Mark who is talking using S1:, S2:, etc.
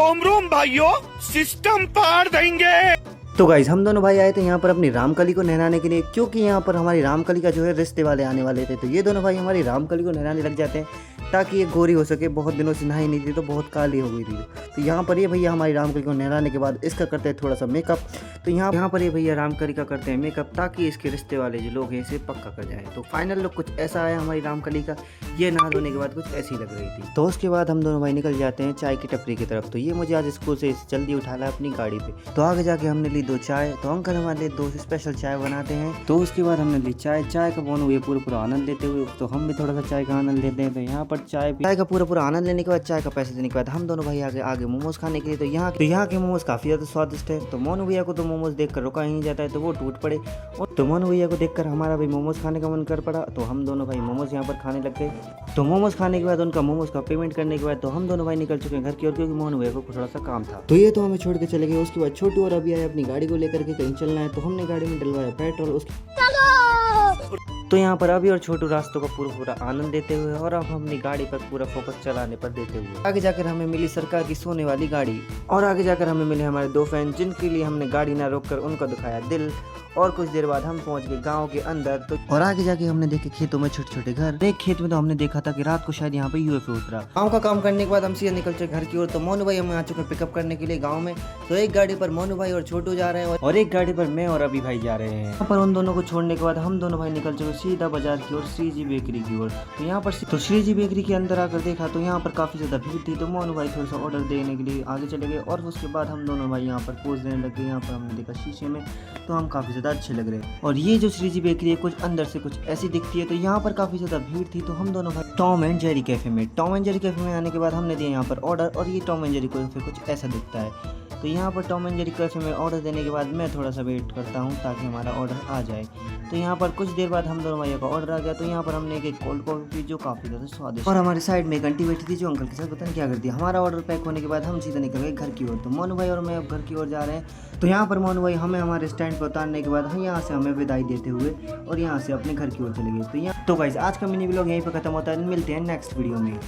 S1: रोम रोम भाइयों, सिस्टम पार देंगे।
S2: तो गाइज हम दोनों भाई आए थे यहाँ पर अपनी रामकली को नहलाने के लिए, क्योंकि यहाँ पर हमारी रामकली का जो है रिश्ते वाले आने वाले थे। तो ये दोनों भाई हमारी रामकली को नहलाने लग जाते हैं ताकि ये गोरी हो सके। बहुत दिनों से नहाई नहीं थी तो बहुत काली हो गई थी। तो यहाँ पर ये भैया हमारी रामकली को नहलाने के बाद इसका करते हैं थोड़ा सा मेकअप। तो यहाँ पर ये भैया रामकली का करते हैं मेकअप ताकि इसके रिश्ते वाले जो लोग हैं इसे पक्का कर जाए। तो फाइनल लुक कुछ ऐसा आया हमारी रामकली का। ये नहा धोने के बाद कुछ ऐसी लग रही थी। तो उसके बाद हम दोनों भाई निकल जाते हैं चाय की टपरी की तरफ। तो ये मुझे आज स्कूल से जल्दी उठा ला अपनी गाड़ी पे। तो आगे जाके हमने ली 2 चाय। तो अंकल हमारे लिए 2 स्पेशल चाय बनाते हैं। तो उसके बाद हमने ली चाय का बोन हुए पूरा आनंद लेते हुए। तो हम भी थोड़ा सा चाय का आनंद लेते हैं। तो यहाँ पर चाय का पूरा आनंद लेने के बाद, चाय का पैसे देने के बाद हम दोनों भाई आगे मोमोज खाने के लिए। तो यहाँ के मोमोज काफी ज्यादा स्वादिष्ट है। तो मोनू भैया को तो मोमोज देखकर रुका ही नहीं जाता है, तो वो टूट पड़े। तो मोनू भैया को देखकर हमारा भी मोमोज खाने का मन कर पड़ा। तो हम दोनों भाई मोमोज यहाँ पर खाने लग गए। तो मोमोज खाने के बाद उनका मोमोज का पेमेंट करने के बाद तो हम दोनों भाई निकल चुके हैं घर की ओर, क्योंकि मोनू भैया को थोड़ा सा काम था। तो ये तो हमें छोड़ के चले गए। उसके बाद छोटू और अभी आए अपनी गाड़ी को लेकर के कहीं चलना है। तो हमने गाड़ी में डलवाया पेट्रोल। तो यहाँ पर अभी और छोटू रास्तों का पूरा आनंद देते हुए और अब अपनी गाड़ी पर पूरा फोकस चलाने पर देते हुए आगे जाकर हमें मिली सरकार की सोने वाली गाड़ी। और आगे जाकर हमें मिले हमारे 2 फैन, जिनके लिए हमने गाड़ी ना रोककर उनका दुखाया दिल। और कुछ देर बाद हम पहुंच गए गांव के अंदर। तो और आगे जाके हमने देखे खेतों में छोटे छोटे घर। एक खेत में तो हमने देखा था कि रात को शायद यहाँ पे यूएफओ उतरा। गांव का काम करने के बाद हम सीधे निकल चुके घर की ओर। तो मोनू भाई हमें आ चुके पिकअप करने के लिए गाँव में। तो एक गाड़ी पर मोनू भाई और छोटू जा रहे हैं और एक गाड़ी पर मैं और अभी भाई जा रहे हैं। यहाँ पर उन दोनों को छोड़ने के बाद हम दोनों भाई निकल चुके सीधा बाजार की ओर, श्रीजी बेकरी की ओर। तो यहाँ पर श्रीजी बेकरी के अंदर आकर देखा तो यहाँ पर काफी ज्यादा भीड़ थी। तो मोनू भाई थोड़ा सा ऑर्डर देने के लिए आगे चले गए और उसके बाद हम दोनों भाई यहाँ पर पोज देने लगे। यहाँ पर हमने देखा शीशे में तो हम काफी ज्यादा अच्छे लग रहे हैं। और ये जो श्रीजी बेकरी है कुछ अंदर से कुछ ऐसी दिखती है। तो यहाँ पर काफी ज्यादा भीड़ थी। तो हम दोनों भाई टॉम एंड जेरी कैफे में आने के बाद हमने दिया यहाँ पर ऑर्डर। और ये टॉम एंड जेरी कैफे कुछ ऐसा दिखता है। तो यहाँ पर टॉम एंड जेरी कैफे में ऑर्डर देने के बाद मैं थोड़ा सा वेट करता हूँ ताकि हमारा ऑर्डर आ जाए। तो यहाँ पर कुछ देर बाद हम दोनों भाइयों का ऑर्डर आ गया। तो यहाँ पर हमने एक कोल्ड कॉफी जो काफ़ी ज़्यादा स्वादिष्ट। और हमारे साइड में एक आंटी बैठी थी जो अंकल के साथ पता नहीं क्या करती है। हमारा ऑर्डर पैक होने के बाद हम सीधा निकल गए घर की ओर। तो मोनू भाई और मैं अब घर की ओर जा रहे हैं। तो यहाँ पर मोनू भाई हमें हमारे स्टैंड पर उतारने के बाद हम यहाँ से हमें विदाई देते हुए और यहाँ से अपने घर की ओर चले गए। तो गाइस आज का मिनी व्लॉग यहीं पर खत्म होता है। मिलते हैं नेक्स्ट वीडियो में।